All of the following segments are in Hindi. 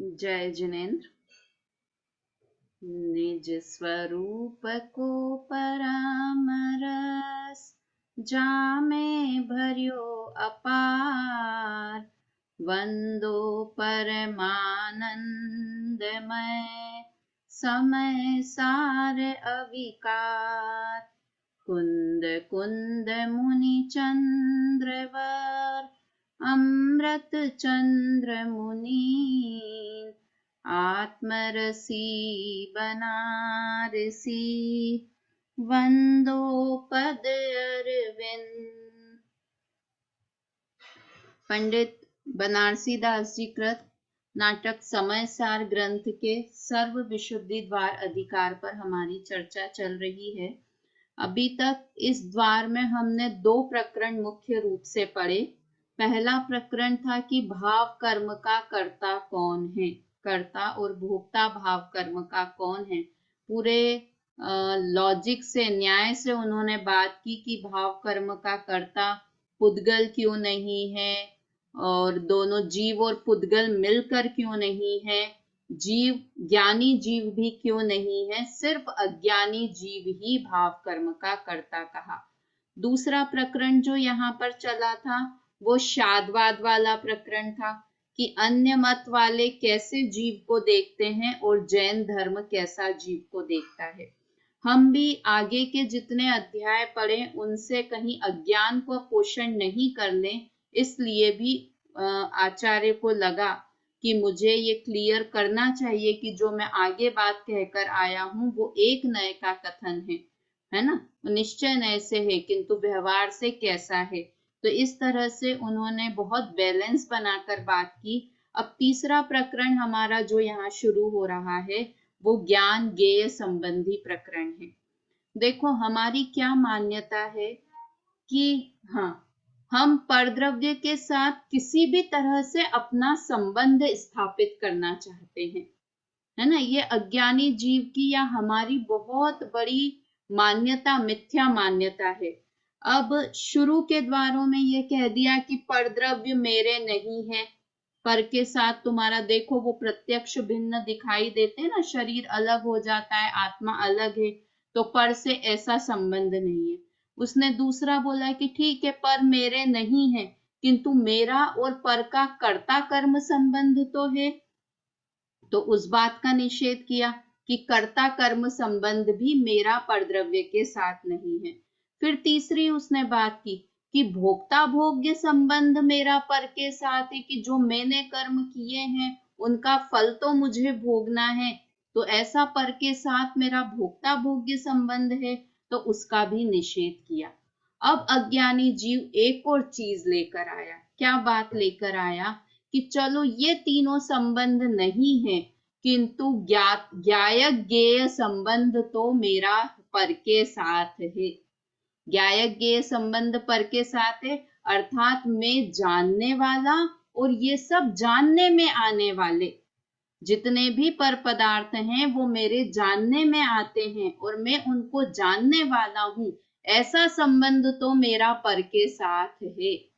जय जिनेन्द्र। निज स्वरूप को परामरस, जामे भर्यो अपार। वंदो परमानंदमय, समय सार अविकार। कुंद कुंद मुनि चंद्रवर, अमृत चंद्र मुनीन। आत्मरसी बनारसी, वंदो पद अरविंद। पंडित बनारसी दास जी कृत नाटक समय सार ग्रंथ के सर्व विशुद्धि द्वार अधिकार पर हमारी चर्चा चल रही है। अभी तक इस द्वार में हमने 2 प्रकरण मुख्य रूप से पढ़े। पहला प्रकरण था कि भाव कर्म का कर्ता कौन है, कर्ता और भोक्ता भाव कर्म का कौन है। पूरे लॉजिक से, न्याय से उन्होंने बात की कि भाव कर्म का कर्ता पुद्गल क्यों नहीं है, और दोनों जीव और पुद्गल मिलकर क्यों नहीं है, जीव ज्ञानी जीव भी क्यों नहीं है, सिर्फ अज्ञानी जीव ही भाव कर्म का कर्ता कहा। दूसरा प्रकरण जो यहाँ पर चला था वो शादवाद वाला प्रकरण था कि अन्य मत वाले कैसे जीव को देखते हैं और जैन धर्म कैसा जीव को देखता है। हम भी आगे के जितने अध्याय पढ़े उनसे कहीं अज्ञान को पोषण नहीं कर लें, इसलिए भी आचार्य को लगा कि मुझे ये क्लियर करना चाहिए कि जो मैं आगे बात कहकर आया हूँ वो एक नए का कथन है ना, निश्चय नए से है किंतु व्यवहार से कैसा है। तो इस तरह से उन्होंने बहुत बैलेंस बनाकर बात की। अब तीसरा प्रकरण हमारा जो यहाँ शुरू हो रहा है वो ज्ञान ज्ञेय संबंधी प्रकरण है। देखो हमारी क्या मान्यता है कि हम परद्रव्य के साथ किसी भी तरह से अपना संबंध स्थापित करना चाहते हैं, है ना। ये अज्ञानी जीव की या हमारी बहुत बड़ी मान्यता, मिथ्या मान्यता है। अब शुरू के द्वारों में ये कह दिया कि परद्रव्य मेरे नहीं है, पर के साथ तुम्हारा देखो वो प्रत्यक्ष भिन्न दिखाई देते हैं ना, शरीर अलग हो जाता है, आत्मा अलग है, तो पर से ऐसा संबंध नहीं है। उसने दूसरा बोला कि ठीक है पर मेरे नहीं है, किंतु मेरा और पर का कर्ता कर्म संबंध तो है, तो उस बात का निषेध किया कि कर्ता कर्म संबंध भी मेरा परद्रव्य के साथ नहीं है। फिर तीसरी उसने बात की कि भोक्ता भोग्य संबंध मेरा पर के साथ है, कि जो मैंने कर्म किए हैं उनका फल तो मुझे भोगना है, तो ऐसा पर के साथ मेरा भोक्ता भोग्य संबंध है, तो उसका भी निषेध किया। अब अज्ञानी जीव एक और चीज लेकर आया। क्या बात लेकर आया कि चलो ये तीनों संबंध नहीं है, किंतु ज्ञायक ज्ञेय संबंध तो मेरा पर के साथ है। ज्ञायक ज्ञेय संबंध पर के साथ है, अर्थात मैं जानने वाला और ये सब जानने में आने वाले जितने भी पर पदार्थ हैं वो मेरे जानने में आते हैं और मैं उनको जानने वाला हूं, ऐसा संबंध तो मेरा पर के साथ है।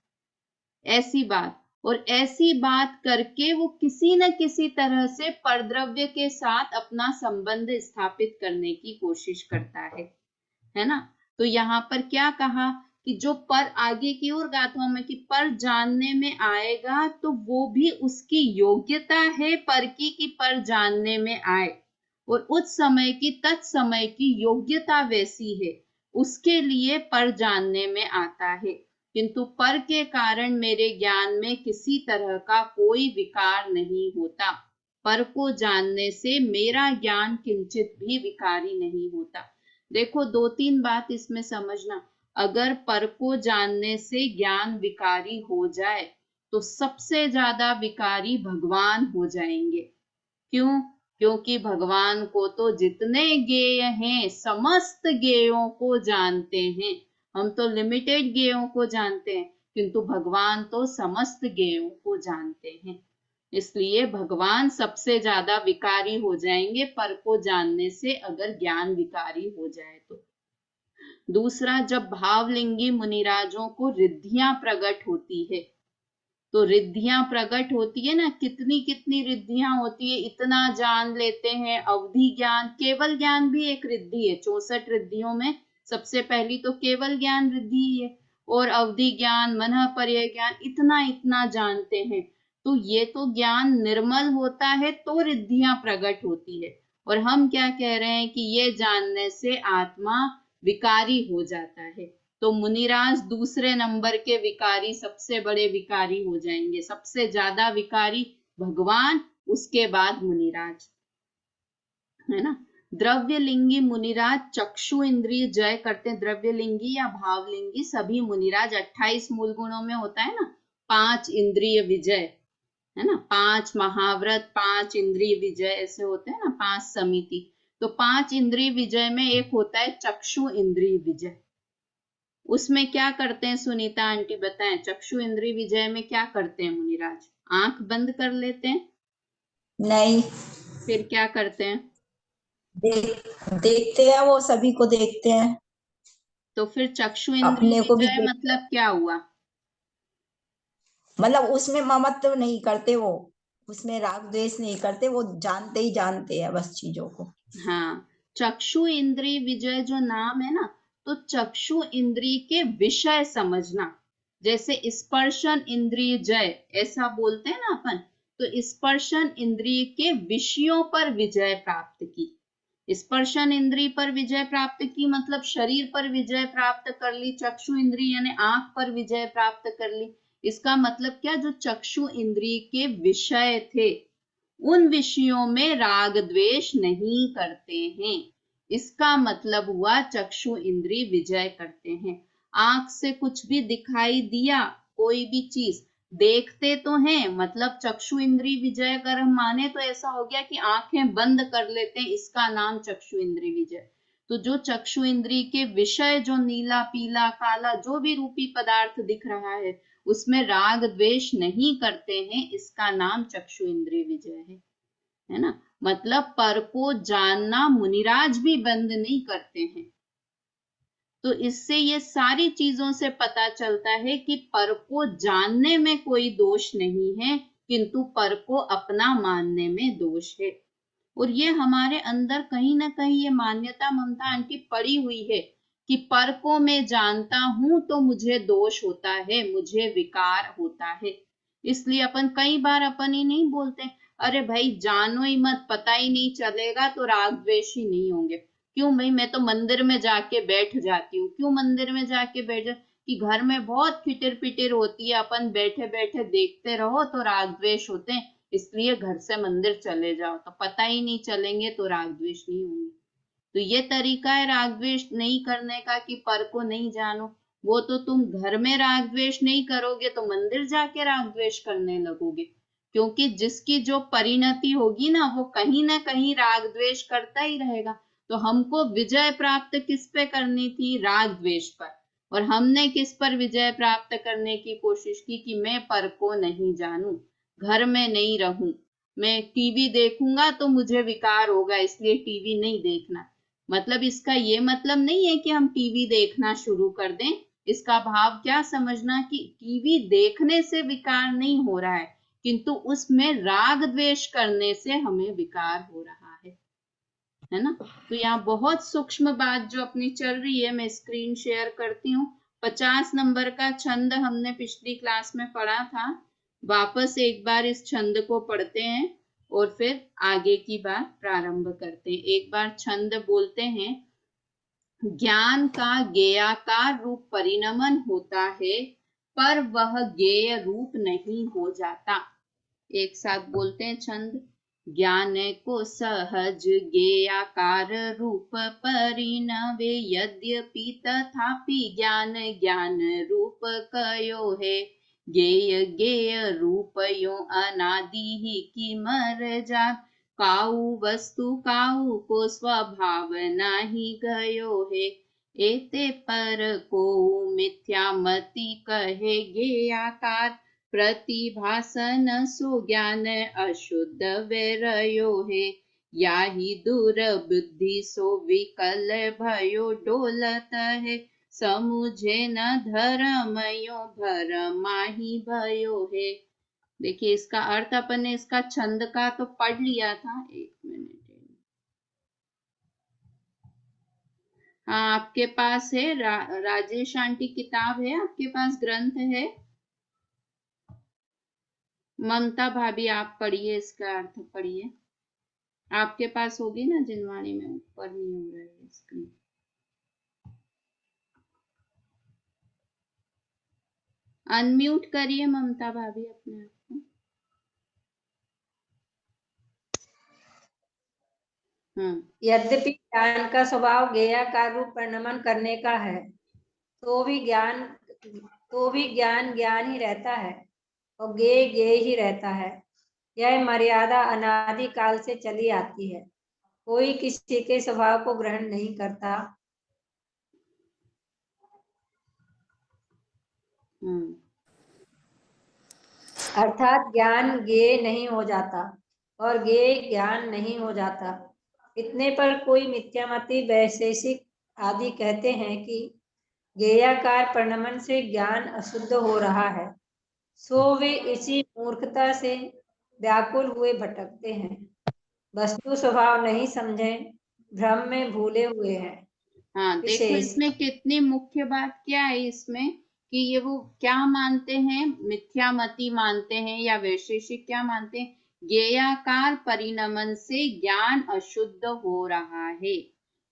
ऐसी बात, और ऐसी बात करके वो किसी न किसी तरह से परद्रव्य के साथ अपना संबंध स्थापित करने की कोशिश करता है ना। तो यहाँ पर क्या कहा कि जो पर आगे की ओर गाथाओं में कि पर जानने में आएगा, तो वो भी उसकी योग्यता है पर की कि पर जानने में आए, और उस समय की तत्समय की योग्यता वैसी है, उसके लिए पर जानने में आता है। किंतु पर के कारण मेरे ज्ञान में किसी तरह का कोई विकार नहीं होता। पर को जानने से मेरा ज्ञान किंचित भी विकारी नहीं होता। देखो 2-3 बात इसमें समझना। अगर पर को जानने से ज्ञान विकारी हो जाए तो सबसे ज्यादा विकारी भगवान हो जाएंगे। क्यों? क्योंकि भगवान को तो जितने ज्ञेय हैं समस्त ज्ञेयों को जानते हैं। हम तो लिमिटेड ज्ञेयों को जानते हैं, किंतु भगवान तो समस्त ज्ञेयों को जानते हैं। इसलिए भगवान सबसे ज्यादा विकारी हो जाएंगे पर को जानने से, अगर ज्ञान विकारी हो जाए तो। दूसरा, जब भावलिंगी मुनिराजों को रिद्धियां प्रकट होती है तो रिद्धियां प्रकट होती है ना, कितनी कितनी रिद्धियां होती है, इतना जान लेते हैं। अवधि ज्ञान, केवल ज्ञान भी एक रिद्धि है। 64 रिद्धियों में सबसे पहली तो केवल ज्ञान रिद्धि है। और अवधि ज्ञान, मनः पर्यय ज्ञान, इतना इतना जानते हैं। तो ये तो ज्ञान निर्मल होता है तो रिद्धियां प्रकट होती है। और हम क्या कह रहे हैं कि ये जानने से आत्मा विकारी हो जाता है। तो मुनिराज दूसरे नंबर के विकारी, सबसे बड़े विकारी हो जाएंगे। सबसे ज्यादा विकारी भगवान, उसके बाद मुनिराज, है ना। द्रव्यलिंगी मुनिराज चक्षु इंद्रिय जय करते हैं। द्रव्यलिंगी या भावलिंगी सभी मुनिराज 28 मूल गुणों में होता है ना। 5 इंद्रिय विजय, है ना। 5 महाव्रत, 5 इंद्रिय विजय, ऐसे होते हैं ना, 5 समिति। तो 5 इंद्रिय विजय में एक होता है चक्षु इंद्रिय विजय। उसमें क्या करते हैं सुनीता आंटी बताएं, चक्षु इंद्रिय विजय में क्या करते हैं मुनिराज? आंख बंद कर लेते हैं? नहीं, फिर क्या करते हैं? देखते हैं, वो सभी को देखते हैं। तो फिर चक्षु इंद्रिय अपने को भी विजय देखते हैं। मतलब क्या हुआ? मतलब उसमें ममत्व नहीं करते वो, उसमें राग द्वेष नहीं करते, वो जानते ही जानते हैं बस चीजों को। हाँ, चक्षु इंद्रिय विजय जो नाम है ना, तो चक्षु इंद्रिय के विषय समझना। जैसे स्पर्शन इंद्रिय जय, ऐसा बोलते हैं ना अपन। तो स्पर्शन इंद्रिय के विषयों पर विजय प्राप्त की। स्पर्शन इंद्रिय पर विजय प्राप्त की मतलब शरीर पर विजय प्राप्त कर ली। चक्षु इंद्रिय यानी आंख पर विजय प्राप्त कर ली। इसका मतलब क्या, जो चक्षु इंद्रिय के विषय थे उन विषयों में राग द्वेष नहीं करते हैं। इसका मतलब हुआ चक्षु इंद्रिय विजय करते हैं। आंख से कुछ भी दिखाई दिया, कोई भी चीज देखते तो हैं, मतलब चक्षु इंद्रिय विजय अगर हम माने तो ऐसा हो गया कि आंखें बंद कर लेते हैं, इसका नाम चक्षु इंद्रिय विजय। तो जो चक्षु इंद्रिय के विषय, जो नीला पीला काला जो भी रूपी पदार्थ दिख रहा है, उसमें राग द्वेष नहीं करते हैं, इसका नाम चक्षु इंद्रिय विजय है ना। मतलब पर को जानना मुनिराज भी बंद नहीं करते हैं। तो इससे ये सारी चीजों से पता चलता है कि पर को जानने में कोई दोष नहीं है, किंतु पर को अपना मानने में दोष है। और ये हमारे अंदर कहीं ना कहीं ये मान्यता ममता आंटी पड़ी हुई है कि पर को मैं जानता हूं तो मुझे दोष होता है, मुझे विकार होता है। इसलिए अपन कई बार अपन ही नहीं बोलते, अरे भाई जानो ही मत, पता ही नहीं चलेगा तो राग द्वेष ही नहीं होंगे। क्यों भाई, मैं तो मंदिर में जाके बैठ जाती हूँ। क्यों मंदिर में जाके बैठ जा, कि घर में बहुत खिटिर पिटिर होती है, अपन बैठे बैठे देखते रहो तो राग द्वेष होते हैं, इसलिए घर से मंदिर चले जाओ तो पता ही नहीं चलेंगे तो राग द्वेष नहीं होंगे। तो ये तरीका है राग द्वेष नहीं करने का कि पर को नहीं जानो। वो तो तुम घर में राग द्वेष नहीं करोगे तो मंदिर जाके राग द्वेष करने लगोगे। क्योंकि जिसकी जो परिणति होगी ना, वो कहीं ना कहीं राग द्वेष करता ही रहेगा। तो हमको विजय प्राप्त किस पे करनी थी? राग द्वेष पर। और हमने किस पर विजय प्राप्त करने की कोशिश की कि मैं पर को नहीं जानूं, घर में नहीं रहूं, मैं टीवी देखूंगा तो मुझे विकार होगा, इसलिए टीवी नहीं देखना। मतलब इसका ये मतलब नहीं है कि हम टीवी देखना शुरू कर दें। इसका भाव क्या समझना कि टीवी देखने से विकार नहीं हो रहा है, किंतु उसमें राग द्वेष करने से हमें विकार हो रहा है ना। तो यहाँ बहुत सूक्ष्म बात जो अपनी चल रही है, मैं स्क्रीन शेयर करती हूँ। 50 नंबर का छंद हमने पिछली क्लास में पढ़ा था। वापस एक बार इस छंद को पढ़ते हैं और फिर आगे की बात प्रारंभ करते हैं। एक बार छंद बोलते हैं। ज्ञान का ज्ञेयाकार रूप परिणमन होता है, पर वह ज्ञेय रूप नहीं हो जाता। एक साथ बोलते हैं छंद। ज्ञान को सहज ज्ञेयाकार रूप परिणवे, यद्यपि तथापि ज्ञान ज्ञान रूप कयो है। ज्ञेय ज्ञेय रूप यो अनादि ही की मर जात, काऊ वस्तु काऊ को स्वभाव नाही गयो है। एते पर को मिथ्या मति कहे ज्ञेयाकार, प्रतिभासन सो ज्ञान अशुद्ध वैरयो है। याही दूर बुद्धि सो विकल भयो डोलत है, समुझे न धर्मयो भरमाहि भयो है। देखिए इसका अर्थ अपन ने इसका छंद का तो पढ़ लिया था, एक मिनट। हाँ आपके पास है राजेश आंटी, किताब है आपके पास, ग्रंथ है। ममता भाभी आप पढ़िए, इसका अर्थ पढ़िए। आपके पास होगी ना जिनवाणी में, ऊपर नहीं हो रहा है स्क्रीन। अनम्यूट करिए ममता भाभी अपने आप को। यद्यपि ज्ञान का स्वभाव ज्ञेयाकार रूप परिणमन करने का है, तो भी ज्ञान ज्ञान ही रहता है और ज्ञेय ज्ञेय ही रहता है। यह मर्यादा अनादि काल से चली आती है। कोई किसी के स्वभाव को ग्रहण नहीं करता। अर्थात ज्ञान ज्ञेय नहीं हो जाता और ज्ञेय ज्ञान नहीं हो जाता। इतने पर कोई मिथ्यामती वैशेषिक आदि कहते हैं कि ज्ञेयाकार परिणमन से ज्ञान अशुद्ध हो रहा है, सो वे इसी मूर्खता से व्याकुल हुए भटकते हैं। वस्तु स्वभाव नहीं समझे, भ्रम में भूले हुए हैं। हाँ देखो इसमें कितनी मुख्य बात क्या है इसमें, कि ये वो क्या मानते हैं, मिथ्यामती मानते हैं या वैशेषिक क्या मानते हैं, ज्ञेयाकार परिणमन से ज्ञान अशुद्ध हो रहा है।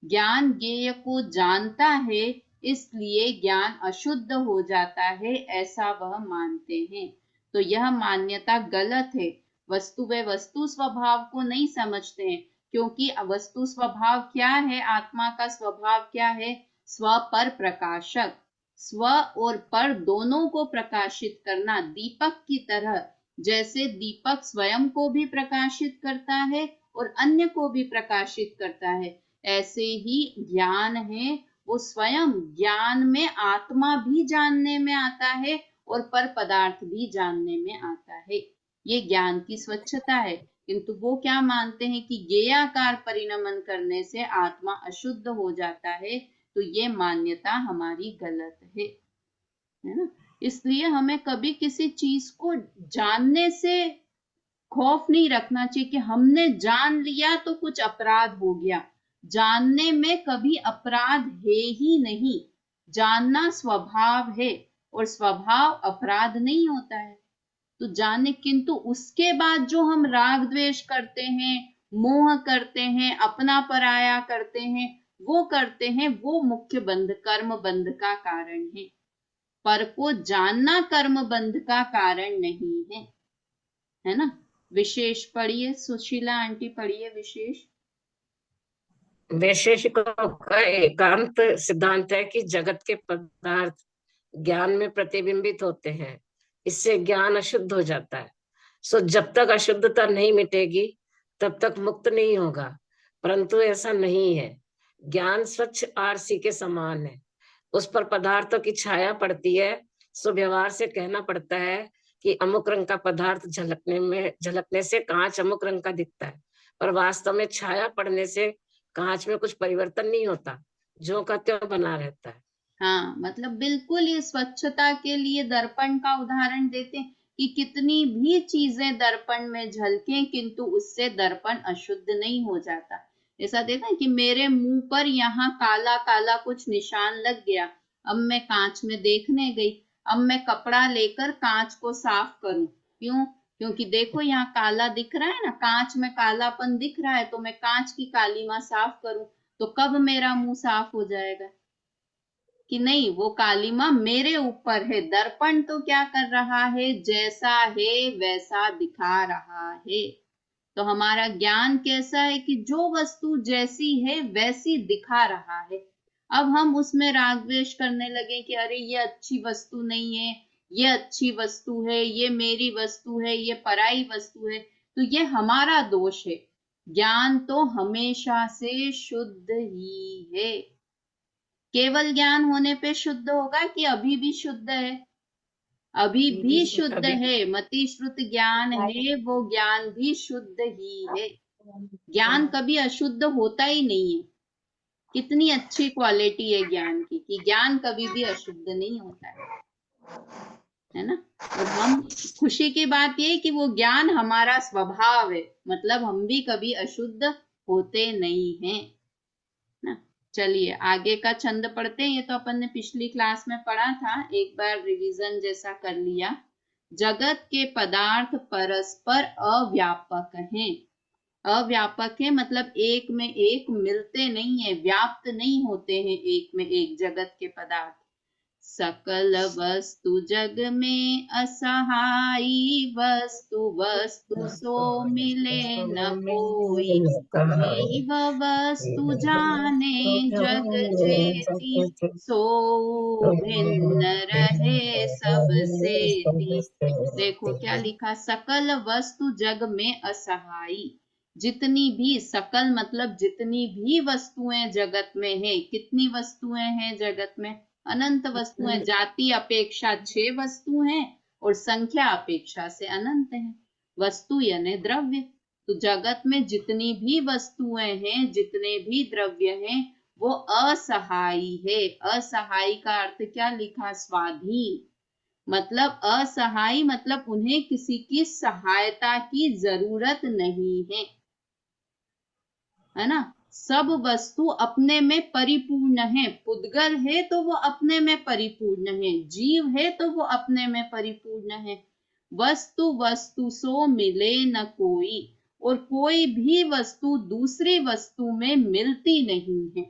ज्ञान ज्ञेय को जानता है, इसलिए ज्ञान अशुद्ध हो जाता है, ऐसा वह मानते हैं। तो यह मान्यता गलत है। वस्तु व वस्तु स्वभाव को नहीं समझते हैं, क्योंकि वस्तु स्वभाव क्या है, आत्मा का स्वभाव क्या है, स्व पर प्रकाशक। स्व और पर दोनों को प्रकाशित करना, दीपक की तरह। जैसे दीपक स्वयं को भी प्रकाशित करता है और अन्य को भी प्रकाशित करता है, ऐसे ही ज्ञान है वो स्वयं ज्ञान में आत्मा भी जानने में आता है और पर पदार्थ भी जानने में आता है। ये ज्ञान की स्वच्छता है। किंतु वो क्या मानते हैं कि ज्ञेयाकार परिणमन करने से आत्मा अशुद्ध हो जाता है। तो ये मान्यता हमारी गलत है ना। इसलिए हमें कभी किसी चीज को जानने से खौफ नहीं रखना चाहिए कि हमने जान लिया तो कुछ अपराध हो गया। जानने में कभी अपराध है ही नहीं। जानना स्वभाव है और स्वभाव अपराध नहीं होता है। तो जाने, किंतु उसके बाद जो हम राग द्वेष करते हैं, मोह करते हैं, अपना पराया करते हैं, वो करते हैं, वो मुख्य बंध, कर्म बंध का कारण है। पर को जानना कर्म बंध का कारण नहीं है ना। विशेष पढ़िए, सुशीला आंटी पढ़िए विशेष। वैशेषिकों का एकांत सिद्धांत है कि जगत के पदार्थ ज्ञान में प्रतिबिंबित होते हैं, इससे ज्ञान अशुद्ध हो जाता है। सो जब तक अशुद्धता नहीं मिटेगी तब तक मुक्त नहीं होगा। परंतु ऐसा नहीं है। ज्ञान स्वच्छ आरसी के समान है, उस पर पदार्थों की छाया पड़ती है। सो व्यवहार से कहना पड़ता है कि अमुक रंग का पदार्थ झलकने से कांच अमुक रंग का दिखता है, पर वास्तव में छाया पड़ने से कांच में कुछ परिवर्तन नहीं होता, जो का त्यों बना रहता है। हाँ मतलब बिल्कुल ये स्वच्छता के लिए दर्पण का उदाहरण देते हैं कि कितनी भी चीजें दर्पण में झलकें, किंतु उससे दर्पण अशुद्ध नहीं हो जाता। ऐसा देखा कि मेरे मुंह पर यहाँ काला काला कुछ निशान लग गया, अब मैं कांच में देखने गई, अब मैं कपड़ा लेकर कांच को साफ करूं, क्यों, क्योंकि देखो यहाँ काला दिख रहा है ना, कांच में कालापन दिख रहा है, तो मैं कांच की कालीमा साफ करूं, तो कब मेरा मुंह साफ हो जाएगा कि नहीं, वो कालीमा मेरे ऊपर है। दर्पण तो क्या कर रहा है, जैसा है वैसा दिखा रहा है। तो हमारा ज्ञान कैसा है कि जो वस्तु जैसी है वैसी दिखा रहा है। अब हम उसमें राग द्वेष करने लगे कि अरे ये अच्छी वस्तु नहीं है, ये अच्छी वस्तु है, ये मेरी वस्तु है, ये पराई वस्तु है, तो ये हमारा दोष है। ज्ञान तो हमेशा से शुद्ध ही है। केवल ज्ञान होने पे शुद्ध होगा कि अभी भी शुद्ध है? अभी भी शुद्ध है। मति श्रुत ज्ञान है, वो ज्ञान भी शुद्ध ही है। ज्ञान कभी अशुद्ध होता ही नहीं है। कितनी अच्छी क्वालिटी है ज्ञान की कि ज्ञान कभी भी अशुद्ध नहीं होता है ना। और हम खुशी की बात ये कि वो ज्ञान हमारा स्वभाव है, मतलब हम भी कभी अशुद्ध होते नहीं हैं ना। चलिए आगे का छंद पढ़ते हैं। ये तो अपन ने पिछली क्लास में पढ़ा था, एक बार रिवीजन जैसा कर लिया। जगत के पदार्थ परस्पर अव्यापक हैं। अव्यापक है मतलब एक में एक मिलते नहीं है, व्याप्त नहीं होते हैं एक में एक जगत के पदार्थ। सकल वस्तु जग में असहाई, वस्तु वस्तु सो मिले न कोई। जीव वस्तु जाने जग जेती, सो भिन्न रहे सबसे ती। देखो क्या लिखा, सकल वस्तु जग में असहाई। जितनी भी, सकल मतलब जितनी भी वस्तुएं जगत में है। कितनी वस्तुएं हैं जगत में? अनंत वस्तुएं। जाति अपेक्षा 6 वस्तु हैं और संख्या अपेक्षा से अनंत है। वस्तु यानी द्रव्य। तो जगत में जितनी भी वस्तुएं हैं, जितने भी द्रव्य हैं, वो असहायी है। असहायी का अर्थ क्या लिखा? स्वाधीन। मतलब असहायी मतलब उन्हें किसी की सहायता की जरूरत नहीं है ना। सब वस्तु अपने में परिपूर्ण है। पुद्गल है तो वो अपने में परिपूर्ण है, जीव है तो वो अपने में परिपूर्ण है। वस्तु वस्तु सो मिले न कोई, और कोई भी वस्तु दूसरी वस्तु में मिलती नहीं है।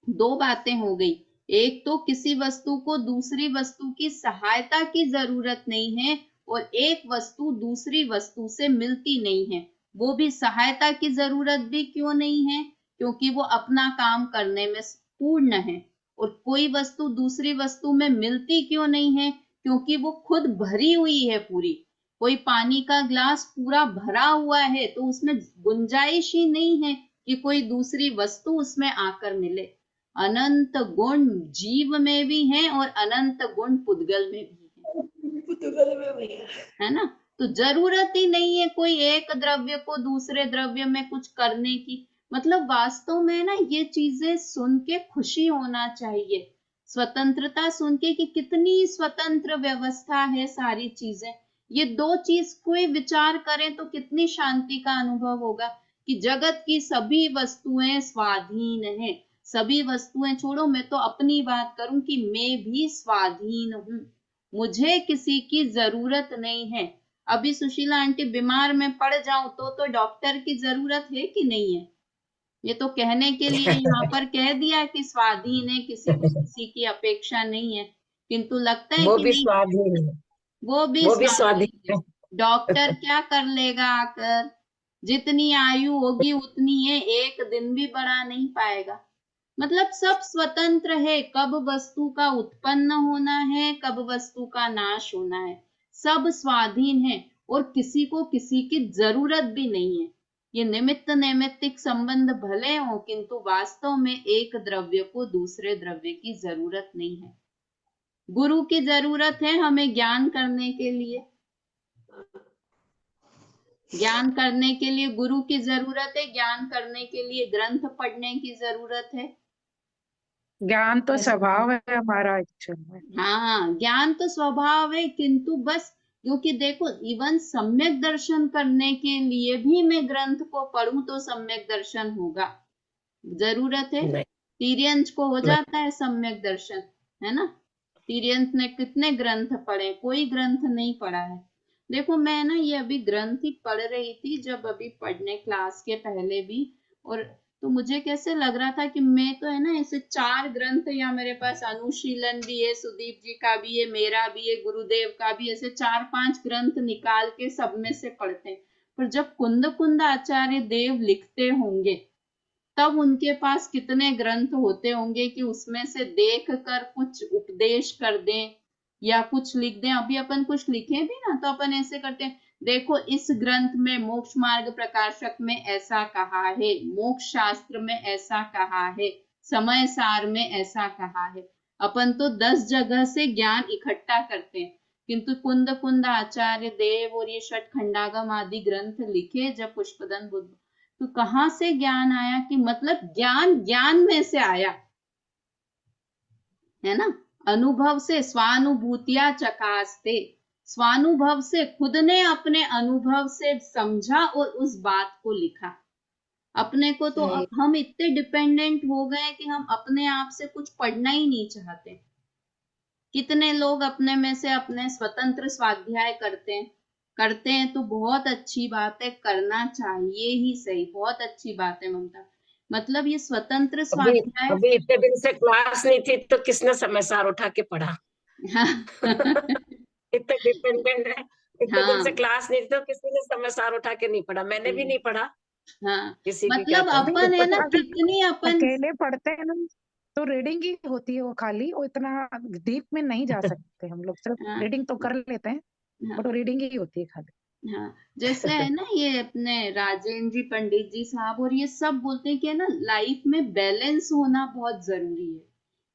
दो बातें हो गई। एक तो किसी वस्तु को दूसरी वस्तु की सहायता की जरूरत नहीं है, और एक वस्तु दूसरी वस्तु से मिलती नहीं है। वो भी सहायता की जरूरत भी क्यों नहीं है? क्योंकि वो अपना काम करने में पूर्ण है। और कोई वस्तु दूसरी वस्तु में मिलती क्यों नहीं है? क्योंकि वो खुद भरी हुई है पूरी। कोई पानी का ग्लास पूरा भरा हुआ है तो उसमें गुंजाइश ही नहीं है कि कोई दूसरी वस्तु उसमें आकर मिले। अनंत गुण जीव में भी हैं और अनंत गुण पुद्गल में भी है ना। तो जरूरत ही नहीं है कोई एक द्रव्य को दूसरे द्रव्य में कुछ करने की। मतलब वास्तव में ना ये चीजें सुन के खुशी होना चाहिए। स्वतंत्रता सुन के कि कितनी स्वतंत्र व्यवस्था है सारी चीजें। ये दो चीज कोई विचार करें तो कितनी शांति का अनुभव होगा कि जगत की सभी वस्तुएं स्वाधीन है। सभी वस्तुएं छोड़ो, मैं तो अपनी बात करूं कि मैं भी स्वाधीन हूं, मुझे किसी की जरूरत नहीं है। अभी सुशीला आंटी बीमार में पड़ जाऊं तो डॉक्टर की जरूरत है कि नहीं है? ये तो कहने के लिए यहाँ पर कह दिया कि स्वाधीन है, किसी को किसी की अपेक्षा नहीं है, किंतु लगता है वो कि भी नहीं, स्वाधीन है, वो भी वो भी स्वाधीन स्वाधीन है। है। डॉक्टर क्या कर लेगा आकर? जितनी आयु होगी उतनी है, एक दिन भी बढ़ा नहीं पाएगा। मतलब सब स्वतंत्र है, कब वस्तु का उत्पन्न होना है, कब वस्तु का नाश होना है, सब स्वाधीन है। और किसी को किसी की जरूरत भी नहीं है। ये निमित्त नैमित्तिक संबंध भले हो, किंतु वास्तव में एक द्रव्य को दूसरे द्रव्य की जरूरत नहीं है। गुरु की जरूरत है हमें ज्ञान करने के लिए। ज्ञान करने के लिए गुरु की जरूरत है, ज्ञान करने के लिए ग्रंथ पढ़ने की जरूरत है। ज्ञान तो स्वभाव है हमारा एक्चुअल में। हाँ, ज्ञान तो स्वभाव है, किंतु बस क्योंकि देखो इवन सम्यक दर्शन करने के लिए भी मैं ग्रंथ को पढ़ूं तो सम्यक दर्शन होगा। जरूरत है। नहीं, तिर्यंच को हो नहीं। जाता है सम्यक दर्शन, है ना। तिर्यंच ने कितने ग्रंथ पढ़े? कोई ग्रंथ नहीं पढ़ा है। देखो मैं ना ये अभी ग्रंथ ही पढ़ रही थी जब अभी पढ़ने क्लास के पहले भी, और तो मुझे कैसे लग रहा था कि मैं तो है ना ऐसे 4 ग्रंथ, या मेरे पास अनुशीलन भी है, सुदीप जी का भी है, मेरा भी है, गुरुदेव का भी, ऐसे 4-5 ग्रंथ निकाल के सब में से पढ़ते हैं। पर जब कुंद कुंद आचार्य देव लिखते होंगे तब उनके पास कितने ग्रंथ होते होंगे कि उसमें से देख कर कुछ उपदेश कर दें या कुछ लिख दें। अभी अपन कुछ लिखे भी ना तो अपन ऐसे करते हैं, देखो इस ग्रंथ में मोक्ष मार्ग प्रकाशक में ऐसा कहा है, मोक्ष शास्त्र में ऐसा कहा है, समय सार में ऐसा कहा है। अपन तो 10 जगह से ज्ञान इकट्ठा करते हैं, किंतु कुंद कुंद आचार्य देव और ये षट खंडागम आदि ग्रंथ लिखे जब पुष्पदन बुद्ध, तो कहाँ से ज्ञान आया? कि मतलब ज्ञान ज्ञान में से आया, है ना। अनुभव से स्वानुभूतिया चकास्ते, स्वानुभव से खुद ने अपने अनुभव से समझा और उस बात को लिखा। अपने को तो अब हम इतने डिपेंडेंट हो गए कि हम अपने आप से कुछ पढ़ना ही नहीं चाहते। कितने लोग अपने में से अपने स्वतंत्र स्वाध्याय करते हैं तो बहुत अच्छी बात है, करना चाहिए ही सही, बहुत अच्छी बात है ममता। मतलब ये स्वतंत्र अभी स्वाध्याय अभी इतने दिन से क्लास नहीं थी तो किसने समाचार उठा के पढ़ा? इतने डिपेंडेंट है, इतने दिन से हाँ क्लास नहीं थी तो किसी ने समाचार उठा के नहीं पढ़ा। मैंने भी नहीं पढ़ा, हाँ, किसी की क्या मतलब अभी अपन है ना, अगर कितनी अपन अकेले पढ़ते हैं ना तो रीडिंग ही होती है वो, खाली वो इतना डीप में नहीं जा सकते हम लोग। सिर्फ हाँ रीडिंग तो कर लेते हैं बट हाँ वो रीडिंग ही होती है खाली। हाँ, जैसे है ना ये अपने राजेंद्र जी पंडित जी साहब और ये सब बोलते हैं कि है ना, लाइफ में बैलेंस होना बहुत जरूरी है।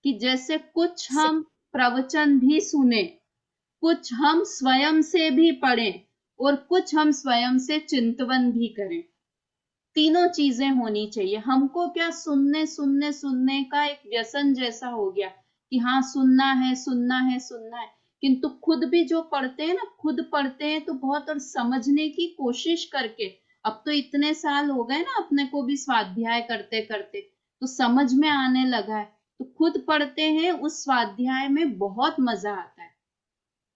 कि जैसे कुछ हम प्रवचन भी सुने, कुछ हम स्वयं से भी पढ़ें और कुछ हम स्वयं से चिंतन भी करें। तीनों चीजें होनी चाहिए। हमको क्या सुनने सुनने सुनने का एक व्यसन जैसा हो गया कि हाँ सुनना है सुनना है सुनना है, किंतु खुद भी जो पढ़ते हैं ना, खुद पढ़ते हैं तो बहुत और समझने की कोशिश करके। अब तो इतने साल हो गए ना अपने को भी स्वाध्याय करते करते, तो समझ में आने लगा है। तो खुद पढ़ते हैं, उस स्वाध्याय में बहुत मजा आता है।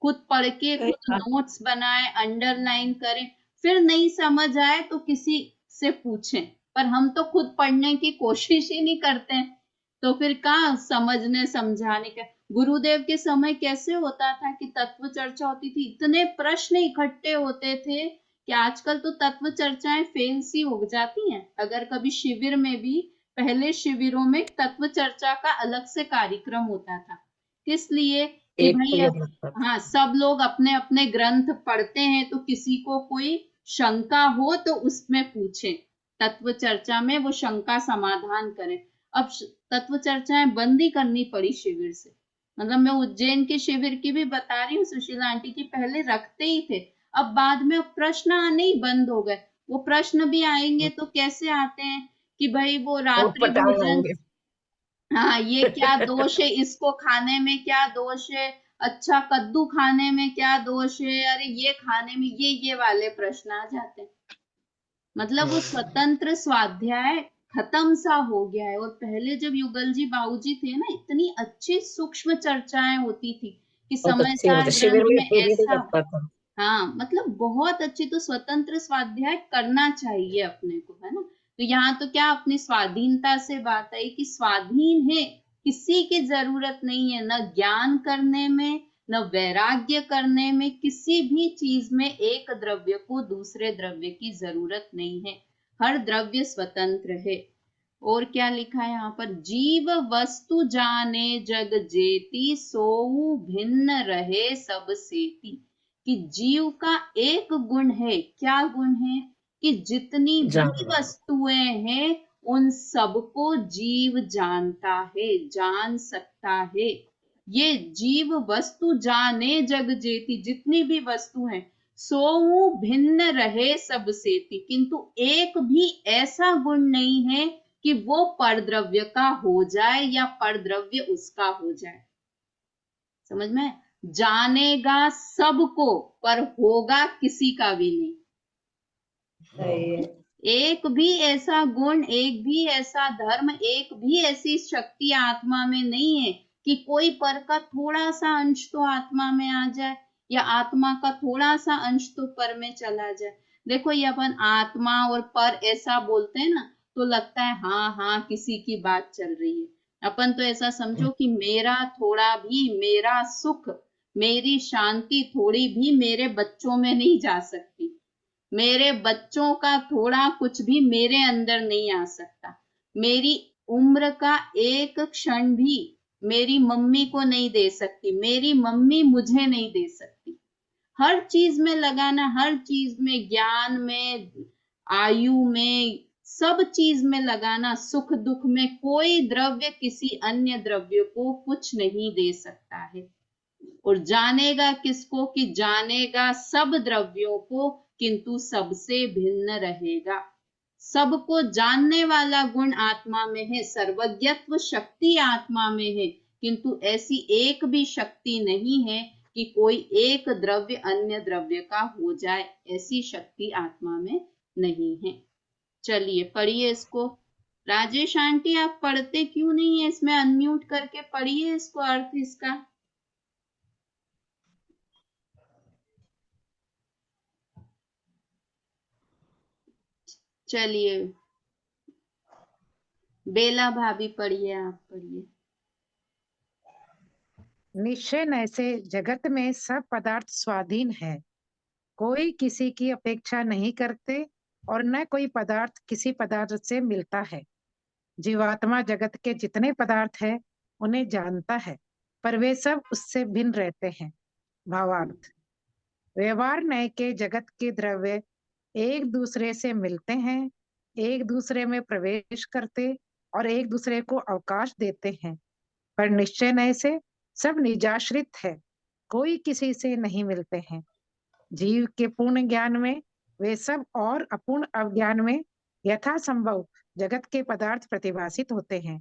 खुद पढ़ के खुद नोट्स बनाए, अंडरलाइन करें, फिर नहीं समझ आए तो किसी से पूछें। पर हम तो खुद पढ़ने की कोशिश ही नहीं करते हैं, तो फिर कहाँ समझने समझाने का। गुरुदेव के समय कैसे होता था कि तत्व चर्चा होती थी, इतने प्रश्न इकट्ठे होते थे कि आजकल तो तत्व चर्चाएं फेल सी हो जाती हैं। अगर कभी शिविर में भी, पहले शिविरों में तत्व चर्चा का अलग से कार्यक्रम होता था। किस लिए? कि एक भाई पीरियड लगता था। हाँ, सब लोग अपने अपने ग्रंथ पढ़ते हैं तो किसी को कोई शंका हो तो उसमें पूछे, तत्व चर्चा में वो शंका समाधान करें। अब तत्व चर्चाएं बंद ही करनी पड़ी शिविर से। मतलब मैं उज्जैन के शिविर की भी बता रही हूँ, सुशीला आंटी की, पहले रखते ही थे, अब बाद में प्रश्न आने ही बंद हो गए। वो प्रश्न भी आएंगे तो कैसे आते हैं कि भाई वो रात्रि उटपटांग भोजन, आएंगे। हाँ ये क्या दोष है, इसको खाने में क्या दोष है, अच्छा कद्दू खाने में क्या दोष है, अरे ये खाने में, ये वाले प्रश्न आ जाते हैं। मतलब वो स्वतंत्र स्वाध्याय खत्म सा हो गया है। और पहले जब युगल जी बाबूजी थे ना, इतनी अच्छी सूक्ष्म चर्चाएं होती थी कि बहुत अच्छी समाचार होती, शिविर ग्रंथ में में इतनी भी नहीं ऐसा, लगता था। हाँ मतलब बहुत अच्छी। तो स्वतंत्र स्वाध्याय करना चाहिए अपने को, है ना। तो यहाँ तो क्या अपनी स्वाधीनता से बात आई कि स्वाधीन है, किसी की जरूरत नहीं है, न ज्ञान करने में न वैराग्य करने में, किसी भी चीज में एक द्रव्य को दूसरे द्रव्य की जरूरत नहीं है। हर द्रव्य स्वतंत्र है। और क्या लिखा है यहाँ पर? जीव वस्तु जाने जग जेती, सोऊ भिन्न रहे सब सेती। कि जीव का एक गुण है, क्या गुण है? कि जितनी भी जान वस्तुएं हैं उन सबको जीव जानता है, जान सकता है। ये जीव वस्तु जाने जग जेती, जितनी भी वस्तु है, सोऊ भिन्न रहे सब सेती, किंतु एक भी ऐसा गुण नहीं है कि वो परद्रव्य का हो जाए या परद्रव्य उसका हो जाए। समझ में? जानेगा सबको पर होगा किसी का भी नहीं। सही है। एक भी ऐसा गुण, एक भी ऐसा धर्म, एक भी ऐसी शक्ति आत्मा में नहीं है कि कोई पर का थोड़ा सा अंश तो आत्मा में आ जाए या आत्मा का थोड़ा सा अंश तो पर में चला जाए। देखो ये अपन आत्मा और पर ऐसा बोलते हैं ना, तो लगता है हाँ हाँ किसी की बात चल रही है। अपन तो ऐसा समझो कि मेरा थोड़ा भी, मेरा सुख, मेरी शांति थोड़ी भी मेरे बच्चों में नहीं जा सकती, मेरे बच्चों का थोड़ा कुछ भी मेरे अंदर नहीं आ सकता, मेरी उम्र का एक क्षण भी मेरी मम्मी को नहीं दे सकती, मेरी मम्मी मुझे नहीं दे सकती। हर चीज में लगाना, हर चीज में, ज्ञान में, आयु में, सब चीज में लगाना, सुख दुख में कोई द्रव्य किसी अन्य द्रव्य को कुछ नहीं दे सकता है। और जानेगा किसको? कि जानेगा सब द्रव्यों को, किंतु सबसे भिन्न रहेगा। सबको जानने वाला गुण आत्मा में है, सर्वज्ञत्व शक्ति आत्मा में है, किंतु ऐसी एक भी शक्ति नहीं है कि कोई एक द्रव्य अन्य द्रव्य का हो जाए, ऐसी शक्ति आत्मा में नहीं है। चलिए पढ़िए इसको। राजेश आंटी आप पढ़ते क्यों नहीं है? इसमें अनम्यूट करके पढ़िए इसको, अर्थ इसका। चलिए बेला भाभी पढ़िए, आप पढ़िए। निश्चय न से जगत में सब पदार्थ स्वाधीन है, कोई किसी की अपेक्षा नहीं करते और न कोई पदार्थ किसी पदार्थ से मिलता है। जीवात्मा जगत के जितने पदार्थ है उन्हें जानता है, पर वे सब उससे भिन्न रहते हैं। भावार्थ, व्यवहार नय के जगत के द्रव्य एक दूसरे से मिलते हैं, एक दूसरे में प्रवेश करते और एक दूसरे को अवकाश देते हैं, पर निश्चय नय से सब निजाश्रित है, कोई किसी से नहीं मिलते हैं। जीव के पूर्ण ज्ञान में वे सब और अपूर्ण अज्ञान में यथासंभव जगत के पदार्थ प्रतिभासित होते हैं,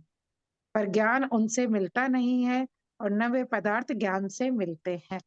पर ज्ञान उनसे मिलता नहीं है और न वे पदार्थ ज्ञान से मिलते हैं।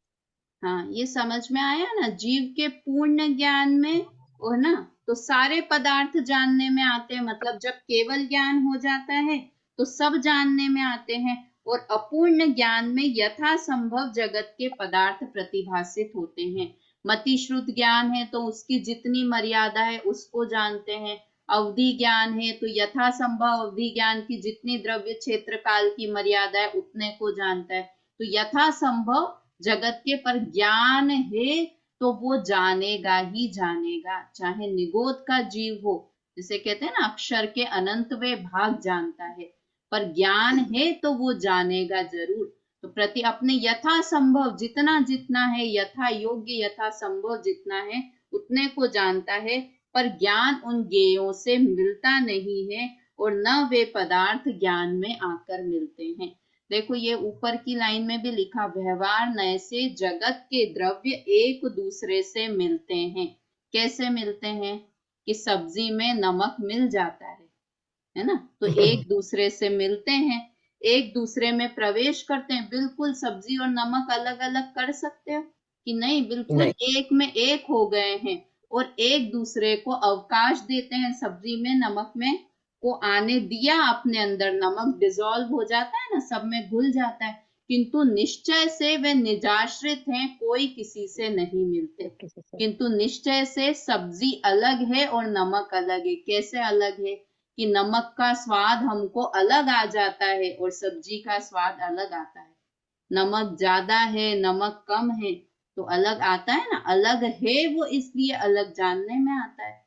हाँ, ये समझ में आया ना? जीव के पूर्ण ज्ञान में और ना तो सारे पदार्थ जानने में आते हैं, मतलब जब केवल ज्ञान हो जाता है तो सब जानने में आते हैं, और अपूर्ण ज्ञान में यथासंभव जगत के पदार्थ प्रतिभासित होते हैं। मतिश्रुत ज्ञान है तो उसकी जितनी मर्यादा है उसको जानते हैं। अवधि ज्ञान है तो यथासंभव अवधि ज्ञान की जितनी द्रव्य क्षेत्र काल की मर्यादा है उतने को जानता है। तो यथासंभव जगत के पर ज्ञान है तो वो जानेगा ही जानेगा, चाहे निगोद का जीव हो। जिसे कहते हैं ना अक्षर के अनंत वे भाग जानता है, पर ज्ञान है तो वो जानेगा जरूर। तो प्रति अपने यथासंभव जितना जितना है, यथा योग्य यथा संभव जितना है उतने को जानता है, पर ज्ञान उन ज्ञेयों से मिलता नहीं है और न वे पदार्थ ज्ञान में आकर मिलते हैं। देखो ये ऊपर की लाइन में भी लिखा, व्यवहार नय से जगत के द्रव्य एक दूसरे से मिलते हैं। कैसे मिलते हैं? कि सब्जी में नमक मिल जाता है ना, तो एक दूसरे से मिलते हैं, एक दूसरे में प्रवेश करते हैं। बिल्कुल सब्जी और नमक अलग अलग कर सकते हो कि नहीं? बिल्कुल नहीं। एक में एक हो गए हैं और एक दूसरे को अवकाश देते हैं। सब्जी में नमक में को आने दिया अपने अंदर, नमक डिसॉल्व हो जाता है ना, सब में घुल जाता है, किंतु निश्चय से वे निजाश्रित हैं, कोई किसी से नहीं मिलते। किंतु निश्चय से सब्जी अलग है और नमक अलग है। कैसे अलग है? कि नमक का स्वाद हमको अलग आ जाता है और सब्जी का स्वाद अलग आता है। नमक ज्यादा है नमक कम है तो अलग आता है ना, अलग है वो इसलिए अलग जानने में आता है।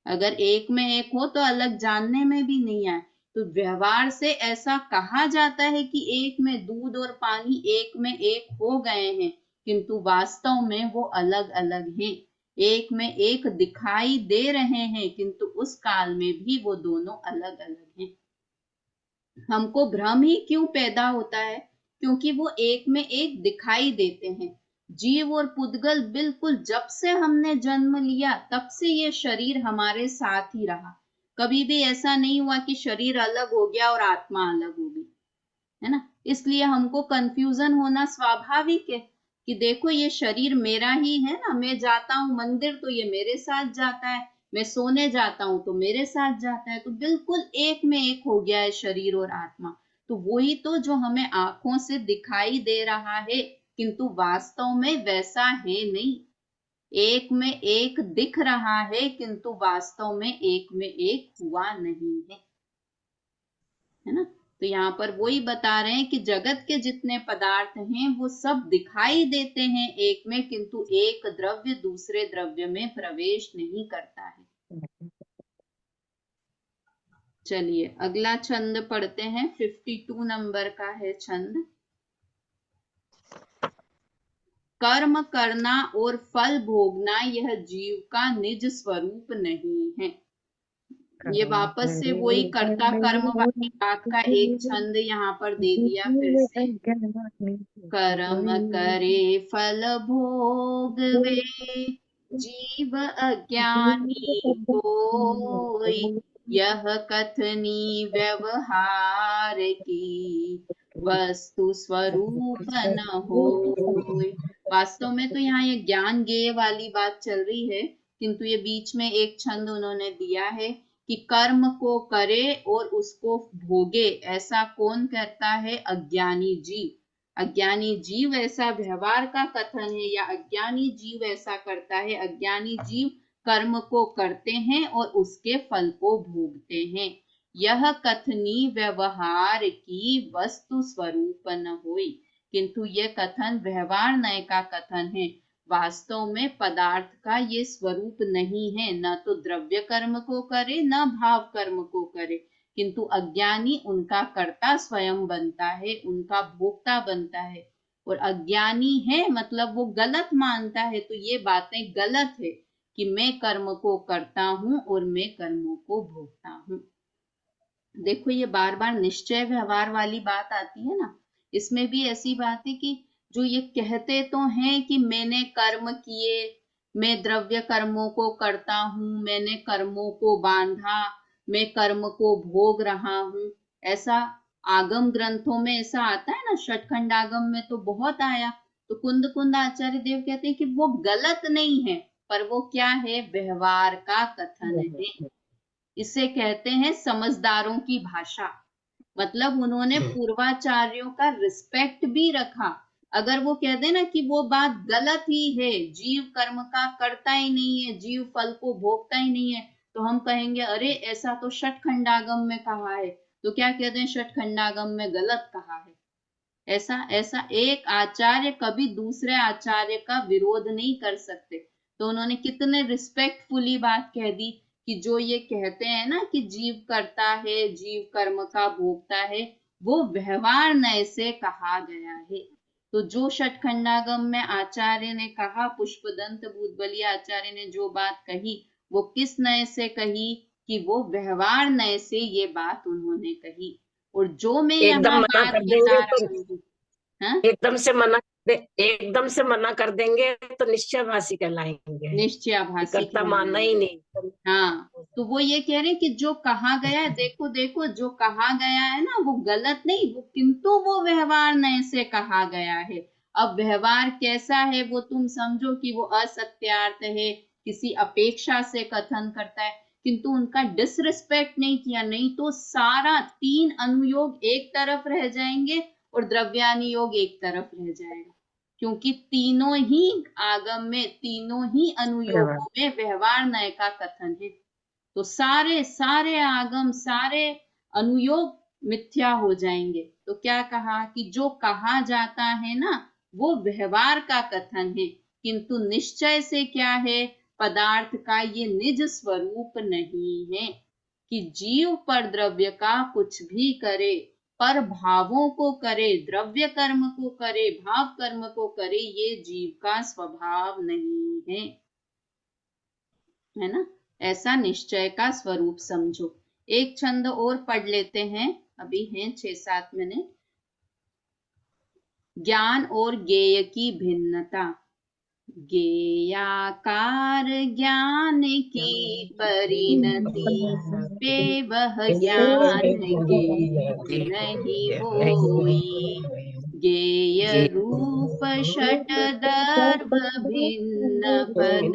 अगर एक में एक हो तो अलग जानने में भी नहीं आए। तो व्यवहार से ऐसा कहा जाता है कि एक में दूध और पानी एक में एक हो गए हैं, किंतु वास्तव में वो अलग अलग हैं। एक में एक दिखाई दे रहे हैं किंतु उस काल में भी वो दोनों अलग अलग हैं। हमको भ्रम ही क्यों पैदा होता है? क्योंकि वो एक में एक दिखाई देते हैं। जीव और पुद्गल बिल्कुल जब से हमने जन्म लिया तब से ये शरीर हमारे साथ ही रहा। कभी भी ऐसा नहीं हुआ कि शरीर अलग हो गया और आत्मा अलग हो गई, है ना? इसलिए हमको कंफ्यूजन होना स्वाभाविक है कि देखो ये शरीर मेरा ही है ना, मैं जाता हूँ मंदिर तो ये मेरे साथ जाता है, मैं सोने जाता हूँ तो मेरे साथ जाता है। तो बिल्कुल एक में एक हो गया है शरीर और आत्मा। तो वही तो जो हमें आंखों से दिखाई दे रहा है, किंतु वास्तव में वैसा है नहीं। एक में एक दिख रहा है किंतु वास्तव में एक में एक हुआ नहीं है ना? तो यहाँ पर वही बता रहे हैं कि जगत के जितने पदार्थ हैं वो सब दिखाई देते हैं एक में, किंतु एक द्रव्य दूसरे द्रव्य में प्रवेश नहीं करता है। चलिए अगला छंद पढ़ते हैं, 52 नंबर का है छंद। कर्म करना और फल भोगना यह जीव का निज स्वरूप नहीं है। ये वापस से वही कर्ता कर्म वाली बात का एक छंद यहाँ पर दे दिया फिर से। कर्म करे फल भोगवे, जीव अज्ञानी होय, यह कथनी व्यवहार की, वस्तु स्वरूप न होय। वास्तव में तो यहाँ ये ज्ञान गेय वाली बात चल रही है, किंतु ये बीच में एक छंद उन्होंने दिया है कि कर्म को करे और उसको भोगे, ऐसा कौन करता है? अज्ञानी जीव। अज्ञानी जीव ऐसा व्यवहार का कथन है, या अज्ञानी जीव ऐसा करता है। अज्ञानी जीव कर्म को करते हैं और उसके फल को भोगते हैं। यह कथनी व्यवहार की, वस्तु स्वरूप न होई। किंतु यह कथन व्यवहार नय का कथन है, वास्तव में पदार्थ का ये स्वरूप नहीं है। न तो द्रव्य कर्म को करे, न भाव कर्म को करे, किंतु अज्ञानी उनका कर्ता स्वयं बनता है, उनका भोक्ता बनता है। और अज्ञानी है मतलब वो गलत मानता है, तो ये बातें गलत है कि मैं कर्म को करता हूं और मैं कर्मों को भोगता हूं। देखो ये बार बार निश्चय व्यवहार वाली बात आती है ना, इसमें भी ऐसी बात है कि जो ये कहते तो हैं कि मैंने कर्म किए, मैं द्रव्य कर्मों को करता हूं, मैंने कर्मों को बांधा, मैं कर्म को भोग रहा हूं, ऐसा आगम ग्रंथों में ऐसा आता है ना, षटखंड आगम में तो बहुत आया। तो कुंद कुंद आचार्य देव कहते हैं कि वो गलत नहीं है, पर वो क्या है? व्यवहार का कथन है। इसे कहते हैं समझदारों की भाषा। मतलब उन्होंने पूर्वाचार्यों का रिस्पेक्ट भी रखा। अगर वो कहते ना कि वो बात गलत ही है, जीव कर्म का करता ही नहीं है, जीव फल को भोगता ही नहीं है, तो हम कहेंगे अरे ऐसा तो षटखंडागम में कहा है। तो क्या कहते हैं? षटखंडागम में गलत कहा है। ऐसा ऐसा एक आचार्य कभी दूसरे आचार्य का विरोध नहीं कर सकते। तो उन्होंने कितने रिस्पेक्टफुली बात कह दी कि जो ये कहते हैं ना कि जीव करता है, जीव कर्म का भोगता है, वो व्यवहार नय से कहा गया है। तो जो षटखंडागम में आचार्य ने कहा, पुष्पदंत भूतबली आचार्य ने जो बात कही, वो किस नय से कही? कि वो व्यवहार नय से ये बात उन्होंने कही। और जो मैं एकदम यहाँ मना बात कर बता देंगे तो रही हूँ, हाँ? एकदम से मना कर देंगे तो निश्चयभाषी कहलाएंगे, निश्चयाभासी कर्ता मानना ही कहलाएंगे। नहीं। हाँ, तो वो ये कह रहे हैं कि जो कहा गया है, देखो देखो जो कहा गया है ना, वो गलत नहीं, वो किंतु वो व्यवहार नय से कहा गया है। अब व्यवहार कैसा है वो तुम समझो कि वो असत्यार्थ है, किसी अपेक्षा से कथन करता है, किंतु उनका डिसरिस्पेक्ट नहीं किया, नहीं तो सारा 3 अनुयोग एक तरफ रह जाएंगे और द्रव्यानुयोग एक तरफ रह जाएगा। क्योंकि तीनों ही आगम में, तीनों ही अनुयोगों में व्यवहार नय का कथन है। तो सारे सारे आगम, सारे अनुयोग मिथ्या हो जाएंगे। तो क्या कहा कि जो कहा जाता है ना, वो व्यवहार का कथन है, किंतु निश्चय से क्या है? पदार्थ का ये निज स्वरूप नहीं है कि जीव पर द्रव्य का कुछ भी करे, पर भावों को करे, द्रव्य कर्म को करे, भाव कर्म को करे, ये जीव का स्वभाव नहीं है ना? ऐसा निश्चय का स्वरूप समझो। एक छंद और पढ़ लेते हैं, अभी हैं 6-7 मिनट। ज्ञान और ज्ञेय की भिन्नता। ज्ञेयाकार ज्ञान की परिणति, पे वह ज्ञान ज्ञेय नहीं होई। ज्ञेय रूप षट दर्भ भिन्न पद,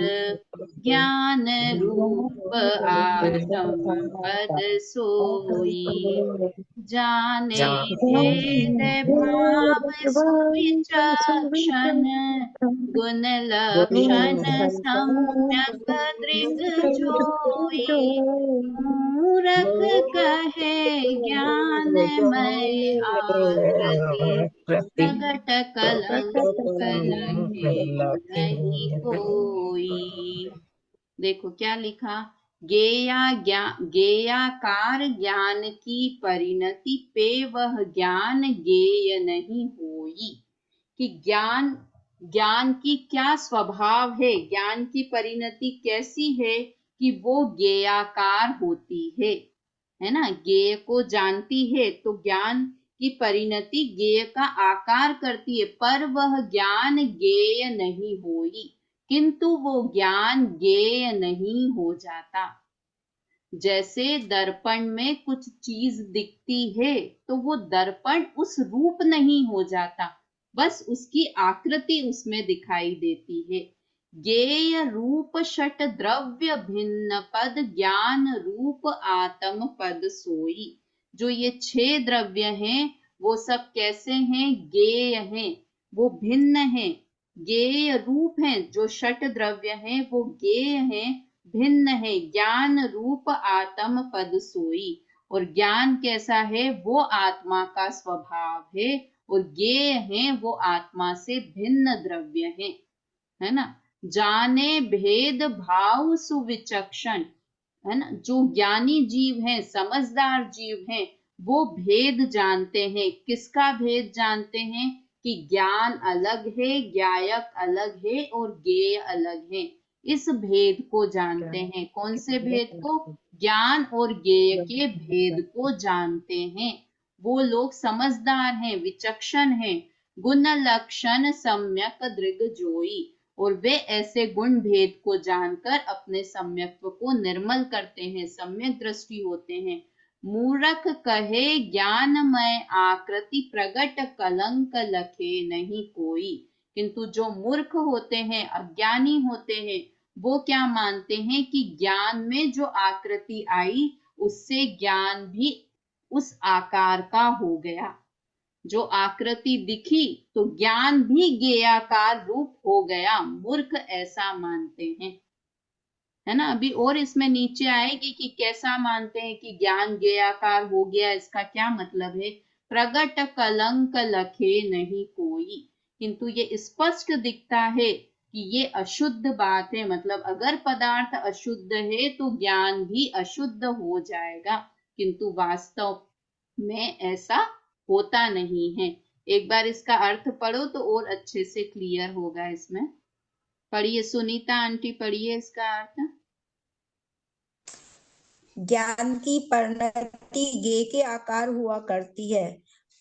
ज्ञान रूप आत्म पद सोई। जाने भेद भाव सुविचक्षण, गुण लक्षण सम्यक दृग जोई। मूरख कहे ज्ञानमय आकृति, प्रगट कलंक लगे नहीं कोई। देखो क्या लिखा, ज्ञेयाकार ज्ञान की परिणति, पे वह ज्ञान ज्ञेय नहीं होई। कि ज्ञान की क्या स्वभाव है, ज्ञान की परिणति कैसी है कि वो ज्ञेयाकार होती है ना? ज्ञेय को जानती है, तो ज्ञान की परिणति ज्ञेय का आकार करती है, पर वह ज्ञान ज्ञेय नहीं होई। किंतु वो ज्ञान ज्ञेय नहीं हो जाता। जैसे दर्पण में कुछ चीज दिखती है तो वो दर्पण उस रूप नहीं हो जाता, बस उसकी आकृति उसमें दिखाई देती है। ज्ञेय रूप षट द्रव्य भिन्न पद ज्ञान रूप आत्म पद सोई। जो ये 6 द्रव्य हैं वो सब कैसे हैं? ज्ञेय हैं, वो भिन्न हैं। ज्ञेय रूप हैं, जो षट द्रव्य हैं वो ज्ञेय हैं, भिन्न है। ज्ञान रूप आत्म पद सोई। और ज्ञान कैसा है? वो आत्मा का स्वभाव है, और ज्ञेय है वो आत्मा से भिन्न द्रव्य है ना। जाने भेद भाव सुविचक्षण, है ना। जो ज्ञानी जीव हैं, समझदार जीव हैं, वो भेद जानते हैं। किसका भेद जानते हैं? कि ज्ञान अलग है, ज्ञायक अलग है और ज्ञेय अलग है। इस भेद को जानते हैं। कौन से भेद को? ज्ञान और ज्ञेय के भेद को जानते हैं। वो लोग समझदार हैं, विचक्षण हैं। गुण लक्षण सम्यक दृग जोई। और वे ऐसे गुण भेद को जानकर अपने सम्यक्त्व को निर्मल करते हैं, सम्यक दृष्टि होते हैं। मूर्ख कहे ज्ञानमय आकृति प्रगट कलंक लखे नहीं कोई। किंतु जो मूर्ख होते हैं, अज्ञानी होते हैं, वो क्या मानते हैं कि ज्ञान में जो आकृति आई उससे ज्ञान भी उस आकार का हो गया। जो आकृति दिखी तो ज्ञान भी ज्ञेयाकार रूप हो गया। मूर्ख ऐसा मानते हैं, है ना। अभी और इसमें नीचे आएगी कि कैसा मानते हैं कि ज्ञान ज्ञेयाकार हो गया। इसका क्या मतलब है? प्रगट कलंक लखे नहीं कोई। किंतु ये स्पष्ट दिखता है कि ये अशुद्ध बात है। मतलब अगर पदार्थ अशुद्ध है तो ज्ञान भी अशुद्ध हो जाएगा, किंतु वास्तव में ऐसा होता नहीं है। एक बार इसका अर्थ पढ़ो तो और अच्छे से क्लियर होगा। इसमें पढ़िए, सुनीता आंटी पढ़िए इसका अर्थ। ज्ञान की परिणति ज्ञेय के आकार हुआ करती है,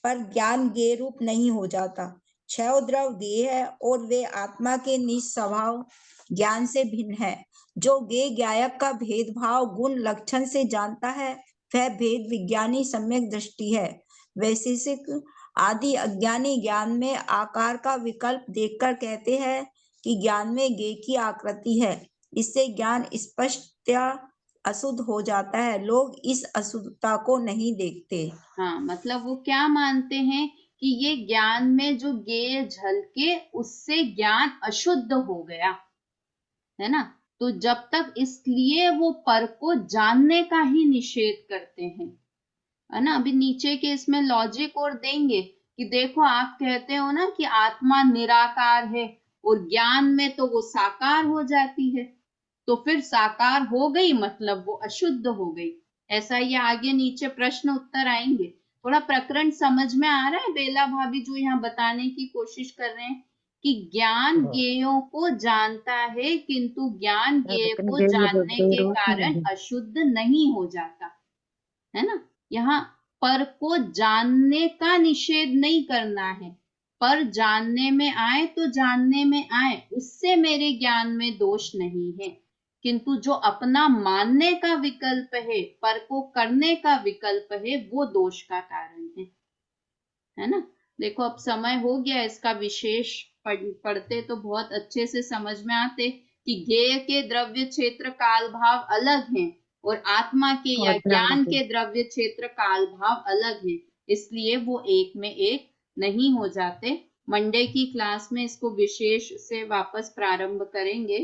पर ज्ञान ज्ञेय रूप नहीं हो जाता। 6 द्रव्य ज्ञेय है और वे आत्मा के निज स्वभाव ज्ञान से भिन्न है। जो ज्ञेय ज्ञायक का भेदभाव गुण लक्षण से जानता है, वह भेद विज्ञानी सम्यक दृष्टि है। वैशेषिक आदि अज्ञानी ज्ञान में आकार का विकल्प देखकर कहते हैं कि ज्ञान में ज्ञेय की आकृति है। इससे ज्ञान स्पष्टतया अशुद्ध हो जाता है। लोग इस अशुद्धता को नहीं देखते। हाँ, मतलब वो क्या मानते हैं कि ये ज्ञान में जो ज्ञेय झलके उससे ज्ञान अशुद्ध हो गया, है ना। तो जब तक, इसलिए वो पर को जानने का ही निषेध करते हैं, है ना। अभी नीचे के इसमें लॉजिक और देंगे कि देखो, आप कहते हो ना कि आत्मा निराकार है और ज्ञान में तो वो साकार हो जाती है, तो फिर साकार हो गई मतलब वो अशुद्ध हो गई। ऐसा ये आगे नीचे प्रश्न उत्तर आएंगे। थोड़ा प्रकरण समझ में आ रहा है बेला भाभी जो यहाँ बताने की कोशिश कर रहे हैं कि ज्ञान ज्ञेयों को जानता है, किंतु ज्ञान ज्ञेय को जानने के कारण अशुद्ध नहीं हो जाता, है ना। यहाँ पर को जानने का निषेध नहीं करना है। पर जानने में आए तो जानने में आए, उससे मेरे ज्ञान में दोष नहीं है। किंतु जो अपना मानने का विकल्प है, पर को करने का विकल्प है, वो दोष का कारण है ना। देखो, अब समय हो गया इसका विशेष पढ़ते तो बहुत अच्छे से समझ में आते कि ज्ञेय के द्रव्य क्षेत्र काल भाव अलग हैं और आत्मा के या ज्ञान के द्रव्य क्षेत्र काल भाव अलग हैं, इसलिए वो एक में एक नहीं हो जाते। मंडे की क्लास में इसको विशेष से वापस प्रारंभ करेंगे,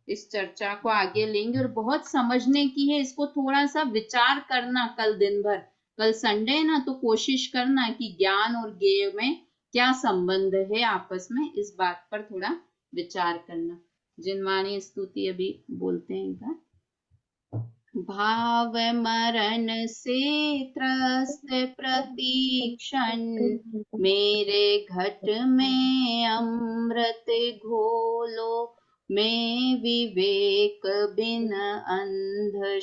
इस चर्चा को आगे लेंगे। और बहुत समझने की है, इसको थोड़ा सा विचार करना कल दिन भर। कल संडे है ना, तो कोशिश करना कि ज्ञान और ज्ञेय में क्या संबंध है आपस में, इस बात पर थोड़ा विचार करना। जिनवाणी स्तुति अभी बोलते हैं इनका। भाव मरण से त्रस्त प्रतीक्षण, मेरे घट में अमृत घोलो, मैं विवेक बिन अंध